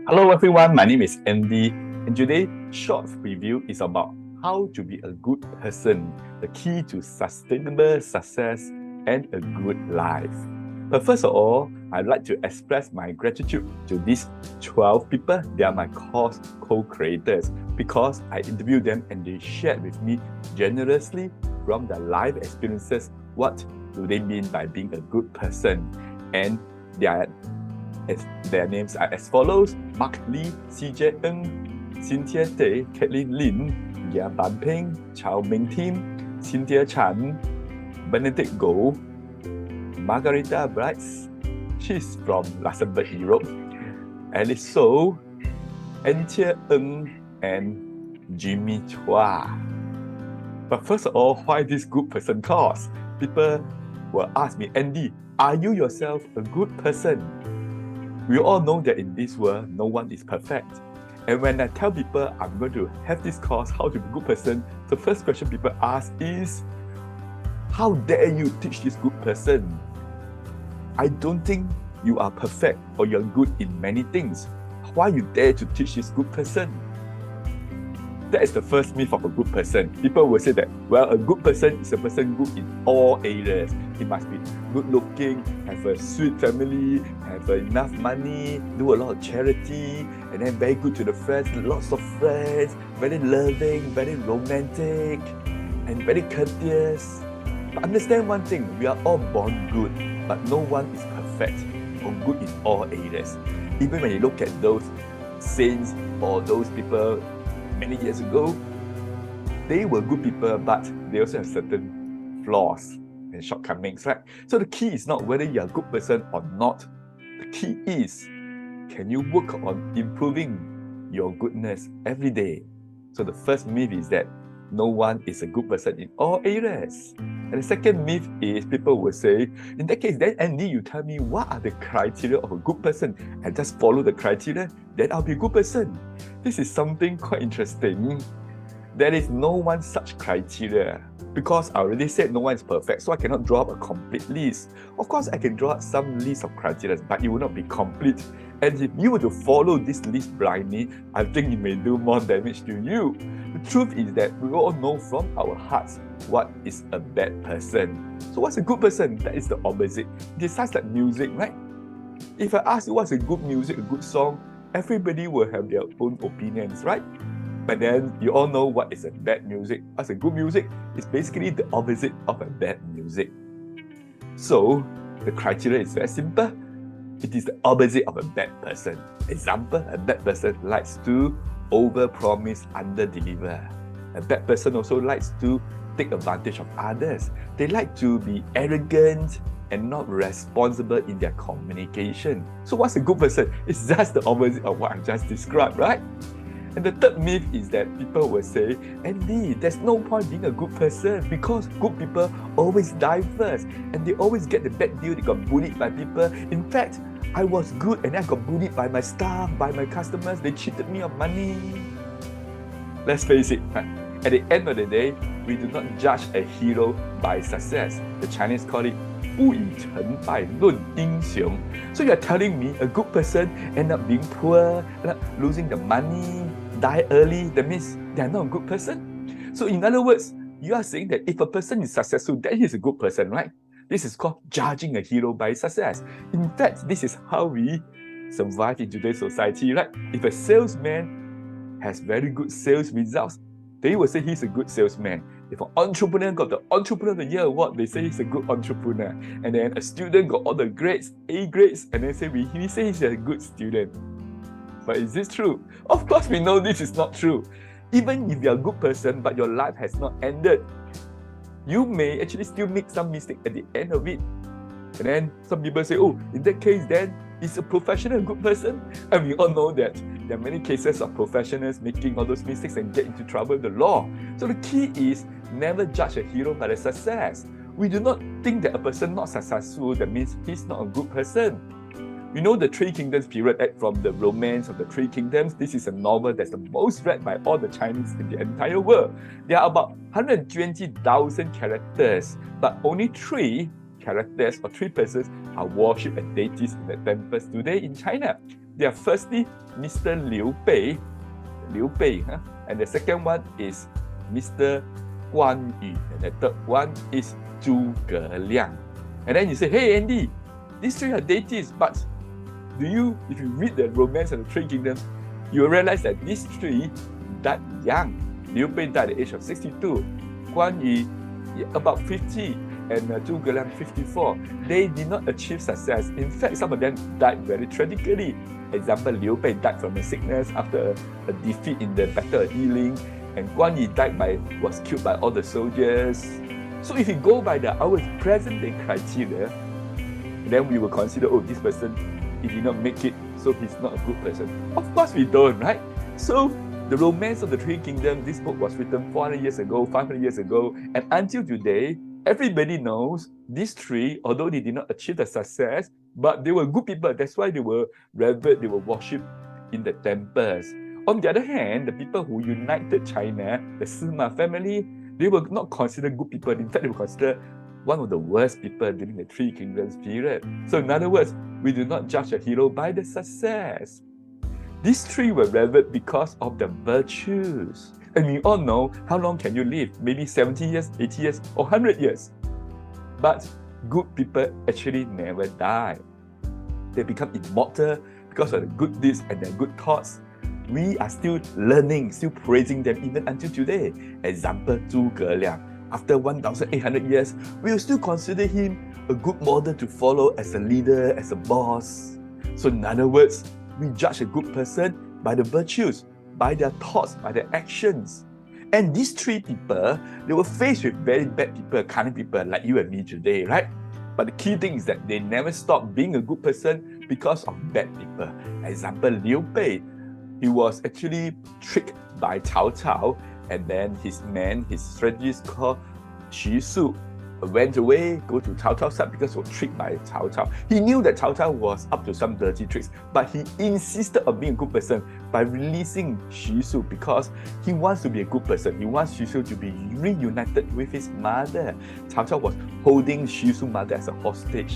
Hello everyone, my name is Andy, and today's short review is about how to be a good person, the key to sustainable success and a good life. But first of all, I'd like to express my gratitude to these 12 people. They are my course co-creators because I interviewed them and they shared with me generously from their life experiences what do they mean by being a good person. And their names are as follows: Mark Lee, CJ Ng, Cynthia Tay, Caitlin Lin, Gia Ban Ping, Chao Ming Tim, Cynthia Chan, Benedict Go, Margarita Brights, she's from Luxembourg, Europe, Alice So, Antia Ng, and Jimmy Chua. But first of all, why this good person course? People will ask me, Andy, are you yourself a good person? We all know that in this world, no one is perfect. And when I tell people I'm going to have this course, how to be a good person, the first question people ask is, how dare you teach this good person? I don't think you are perfect or you're good in many things. Why you dare to teach this good person? That is the first myth of a good person. People will say that, well, a good person is a person good in all areas. He must be good looking, have a sweet family, have enough money, do a lot of charity, and then very good to the friends, lots of friends, very loving, very romantic, and very courteous. But understand one thing, we are all born good, but no one is perfect or good in all areas. Even when you look at those saints or those people many years ago, they were good people, but they also have certain flaws and shortcomings, right? So the key is not whether you're a good person or not. The key is, can you work on improving your goodness every day? So the first myth is that no one is a good person in all areas. And the second myth is people will say, in that case, then Andy, you tell me what are the criteria of a good person and just follow the criteria, then I'll be a good person. This is something quite interesting. There is no one such criteria because I already said no one is perfect, so I cannot draw up a complete list. Of course, I can draw up some list of criteria, but it will not be complete. And if you were to follow this list blindly, I think it may do more damage to you. The truth is that we all know from our hearts what is a bad person. So what's a good person? That is the opposite. It's just like music, right? If I ask you what's a good music, a good song, everybody will have their own opinions, right? But then you all know what is a bad music. What's a good music? It's basically the opposite of a bad music. So the criteria is very simple. It is the opposite of a bad person. Example, a bad person likes to over-promise, under-deliver. A bad person also likes to take advantage of others. They like to be arrogant and not responsible in their communication. So what's a good person? It's just the opposite of what I just described, right? And the third myth is that people will say, Andy, there's no point being a good person because good people always die first and they always get the bad deal, they got bullied by people. In fact, I was good and I got bullied by my staff, by my customers, they cheated me of money. Let's face it, at the end of the day, we do not judge a hero by success. The Chinese call it 不以成败论英雄. So you're telling me a good person end up being poor, end up losing the money, die early, that means they're not a good person? So in other words, you are saying that if a person is successful, then he's a good person, right? This is called judging a hero by success. In fact, this is how we survive in today's society, right? If a salesman has very good sales results, they will say he's a good salesman. If an entrepreneur got the Entrepreneur of the Year award, they say he's a good entrepreneur. And then a student got all the grades, A grades, and they say we say he's a good student. But is this true? Of course we know this is not true. Even if you're a good person, but your life has not ended, you may actually still make some mistake at the end of it. And then some people say, oh, in that case then, is a professional a good person? And we all know that there are many cases of professionals making all those mistakes and get into trouble with the law. So the key is never judge a hero by their success. We do not think that a person not successful, that means he's not a good person. You know the Three Kingdoms period from the Romance of the Three Kingdoms. This is a novel that's the most read by all the Chinese in the entire world. There are about 120,000 characters, but only 3 characters or 3 persons are worshipped as deities in the temples today in China. They are firstly Mr. Liu Bei, and the second one is Mr. Guan Yu, and the third one is Zhuge Liang. And then you say, hey Andy, these three are deities, but if you read the Romance of the Three Kingdoms, you will realize that these three died young. Liu Bei died at the age of 62, Guan Yu about 50, and Zhuge Liang 54. They did not achieve success. In fact, some of them died very tragically. Example, Liu Bei died from a sickness after a defeat in the Battle of Yiling, and Guan Yu was killed by all the soldiers. So if you go by our present day criteria, then we will consider, oh, this person, he did not make it, so he's not a good person. Of course we don't, right? So the Romance of the Three Kingdoms, this book was written 400 years ago, 500 years ago, and until today, everybody knows these three, although they did not achieve the success, but they were good people. That's why they were revered, they were worshipped in the temples. On the other hand, the people who united China, the Sima family, they were not considered good people. In fact, they were considered one of the worst people during the Three Kingdoms period. So in other words, we do not judge a hero by the success. These three were revered because of the virtues. And we all know how long can you live? Maybe 70 years, 80 years, or 100 years. But good people actually never die. They become immortal because of the good deeds and their good thoughts. We are still learning, still praising them even until today. Example, Zhuge Liang. After 1,800 years, we will still consider him a good model to follow as a leader, as a boss. So in other words, we judge a good person by the virtues, by their thoughts, by their actions. And these three people, they were faced with very bad people, cunning people like you and me today, right? But the key thing is that they never stopped being a good person because of bad people. Example, Liu Bei, he was actually tricked by Cao Cao, and then his strategist called Xu Su, went away, go to Cao Cao's side because he was tricked by Cao Cao. He knew that Cao Cao was up to some dirty tricks, but he insisted on being a good person by releasing Xu Su because he wants to be a good person. He wants Xu Su to be reunited with his mother. Cao Cao was holding Xu Su's mother as a hostage.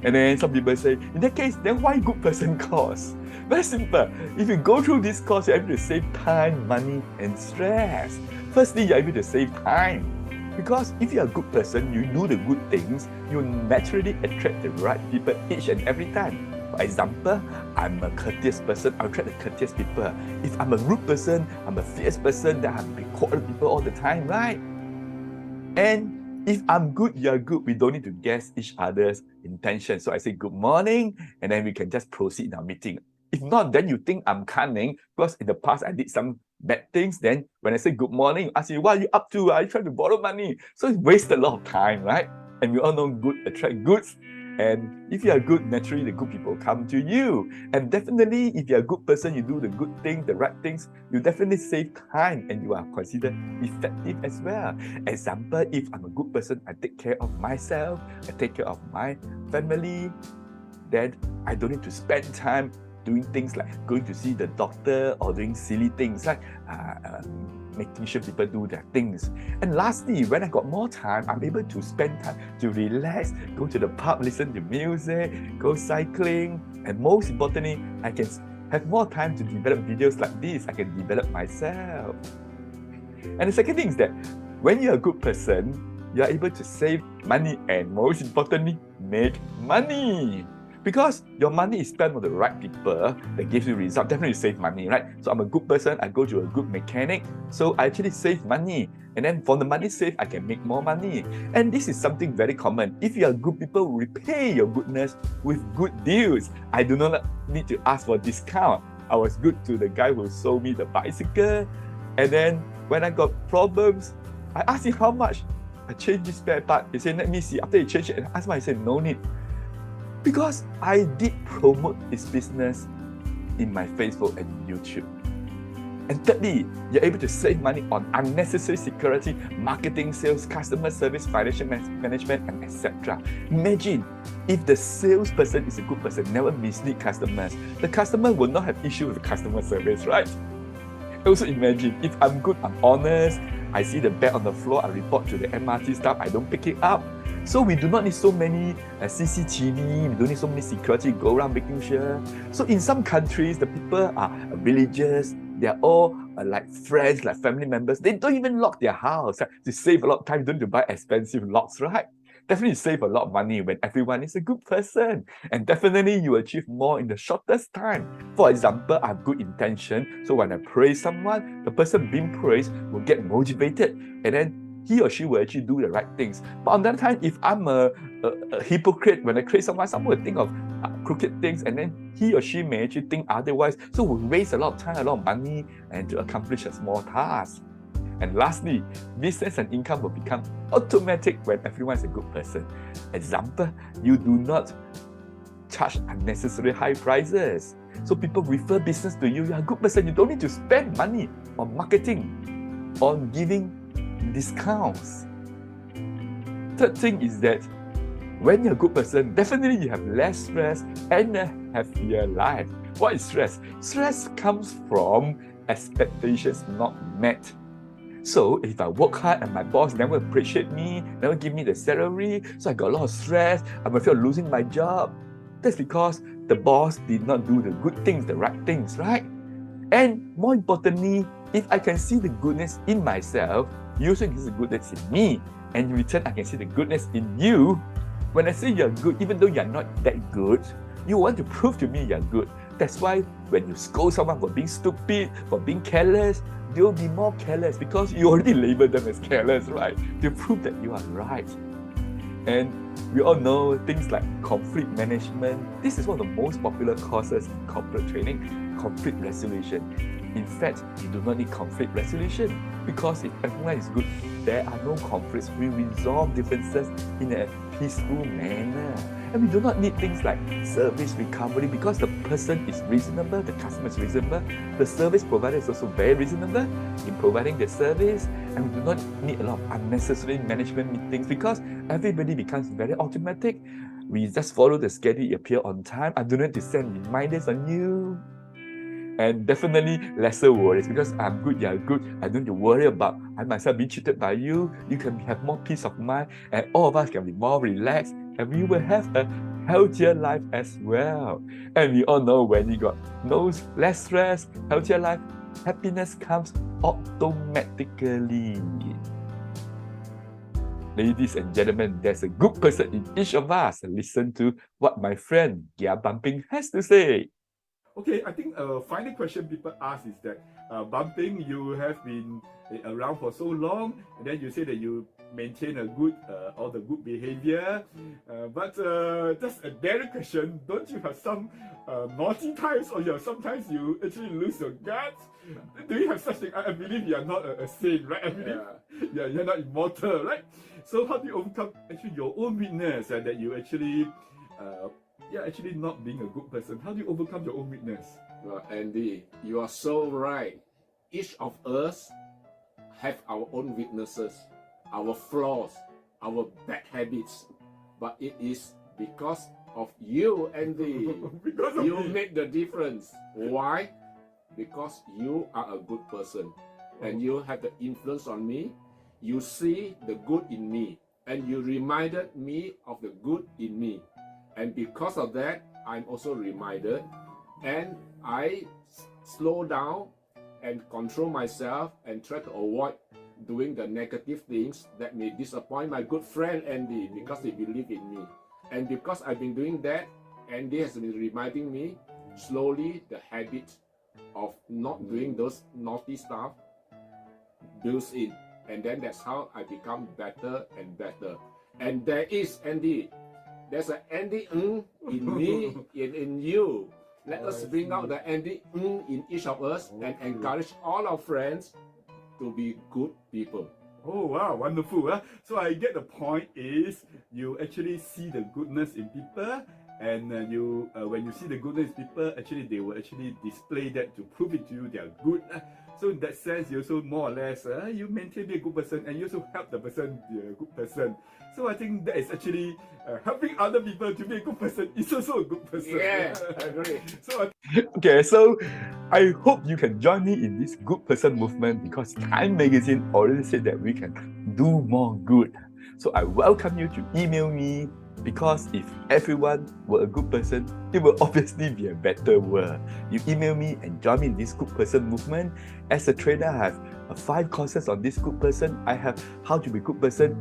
And then some people say, in that case, then why good person course? Very simple. If you go through this course, you're able to save time, money, and stress. Firstly, you're able to save time. Because if you're a good person, you do the good things, you naturally attract the right people each and every time. For example, I'm a courteous person, I'll attract the courteous people. If I'm a rude person, I'm a fierce person, then I'll be quarrel people all the time, right? And if I'm good, you're good, we don't need to guess each other's intention. So I say good morning, and then we can just proceed in our meeting. If not, then you think I'm cunning because in the past I did some bad things. Then when I say good morning, you ask me, what are you up to? Are you trying to borrow money? So it's wasted a lot of time, right? And we all know good attract goods. And if you are good, naturally the good people come to you. And definitely, if you're a good person, you do the good things, the right things, you definitely save time and you are considered effective as well. Example, if I'm a good person, I take care of myself, I take care of my family, then I don't need to spend time doing things like going to see the doctor or doing silly things like making sure people do their things. And lastly, when I got more time, I'm able to spend time to relax, go to the pub, listen to music, go cycling, and most importantly, I can have more time to develop videos like this. I can develop myself. And the second thing is that when you're a good person, you're able to save money and most importantly, make money. Because your money is spent on the right people that gives you results, definitely save money, right? So I'm a good person, I go to a good mechanic, so I actually save money. And then from the money saved, I can make more money. And this is something very common. If you are good people, repay your goodness with good deals. I do not need to ask for a discount. I was good to the guy who sold me the bicycle. And then when I got problems, I asked him how much. I changed this spare part. He said, let me see. After he changed it, and I asked him, I said, no need. Because I did promote his business in my Facebook and YouTube. And thirdly, you're able to save money on unnecessary security, marketing, sales, customer service, financial management, and etc. Imagine if the salesperson is a good person, never mislead customers. The customer will not have issue with customer service, right? Also imagine if I'm good, I'm honest, I see the bag on the floor, I report to the MRT staff, I don't pick it up. So we do not need so many CCTV, we don't need so many security go around making sure. So in some countries, the people are religious, they are all like friends, like family members. They don't even lock their house to save a lot of time. You don't need to buy expensive locks, right? Definitely save a lot of money when everyone is a good person. And definitely you achieve more in the shortest time. For example, I have good intention. So when I praise someone, the person being praised will get motivated. And then he or she will actually do the right things. But on the other hand, if I'm a hypocrite, when I praise someone will think of crooked things, and then he or she may actually think otherwise. So we'll waste a lot of time, a lot of money, and to accomplish a small task. And lastly, business and income will become automatic when everyone is a good person. Example, you do not charge unnecessary high prices. So people refer business to you. You're a good person. You don't need to spend money on marketing, on giving discounts. Third thing is that when you're a good person, definitely you have less stress and a happier life. What is stress? Stress comes from expectations not met. So if I work hard and my boss never appreciate me, never give me the salary, so I got a lot of stress, I'm afraid of losing my job. That's because the boss did not do the good things, the right things, right? And more importantly, if I can see the goodness in myself, you also can see the goodness in me. And in return, I can see the goodness in you. When I say you're good, even though you're not that good, you want to prove to me you're good. That's why when you scold someone for being stupid, for being careless, they'll be more careless because you already labeled them as careless, right? To prove that you are right. And we all know things like conflict management. This is one of the most popular courses in corporate training, conflict resolution. In fact, you do not need conflict resolution because if everyone is good, there are no conflicts. We resolve differences in a peaceful manner. And we do not need things like service recovery because the person is reasonable, the customer is reasonable, the service provider is also very reasonable in providing the service, and we do not need a lot of unnecessary management meetings because everybody becomes very automatic. We just follow the schedule, you appear on time. I do not need to send reminders on you. And definitely lesser worries because I'm good, you're good. I don't need to worry about I myself being cheated by you. You can have more peace of mind, and all of us can be more relaxed, and we will have a healthier life as well. And we all know when you got less stress, healthier life, happiness comes automatically. Ladies and gentlemen, there's a good person in each of us. Listen to what my friend Gia Bumping has to say. Okay, I think final question people ask is that Bumping, you have been around for so long, and then you say that you maintain a good all the good behavior, but just a direct question, don't you have some naughty times, or sometimes you actually lose your guts? Do you have such thing? I believe you are not a saint, right? I believe you're not immortal, right? So how do you overcome actually your own weakness that you actually actually not being a good person? How do you overcome your own weakness? Well, Andy, you are so right. Each of us have our own weaknesses, our flaws, our bad habits. But it is because of you, Andy. Because of you me. make the difference. Why? Because you are a good person. And you have the influence on me. You see the good in me. And you reminded me of the good in me. And because of that, I'm also reminded, and I slow down and control myself and try to avoid doing the negative things that may disappoint my good friend Andy because they believe in me. And because I've been doing that, Andy has been reminding me, slowly the habit of not doing those naughty stuff builds in. And then that's how I become better and better. And there is, Andy, there's an Andy in me, in you. Let us bring out the Andy in each of us and encourage all our friends to be good people. Oh wow, wonderful. So I get the point is you actually see the goodness in people, and you when you see the goodness in people, actually they will actually display that to prove it to you they are good. So in that sense, you also more or less you maintain be a good person, and you also help the person be a good person. So I think that is actually helping other people to be a good person is also a good person. Yeah, I agree. Okay, so I hope you can join me in this good person movement because Time Magazine already said that we can do more good. So I welcome you to email me, because if everyone were a good person, it will obviously be a better world. You email me and join me in this good person movement. As a trainer, I have 5 courses on this good person. I have how to be good person,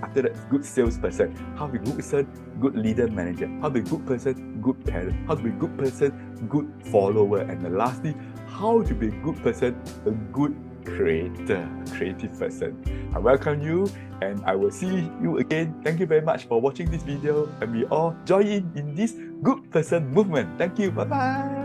after that, good salesperson, how to be good person, good leader manager, how to be good person, good parent, how to be good person, good follower, and then lastly, how to be a good person, a good creator, creative person. I welcome you, and I will see you again. Thank you very much for watching this video, and we all join in this good person movement. Thank you. Bye bye.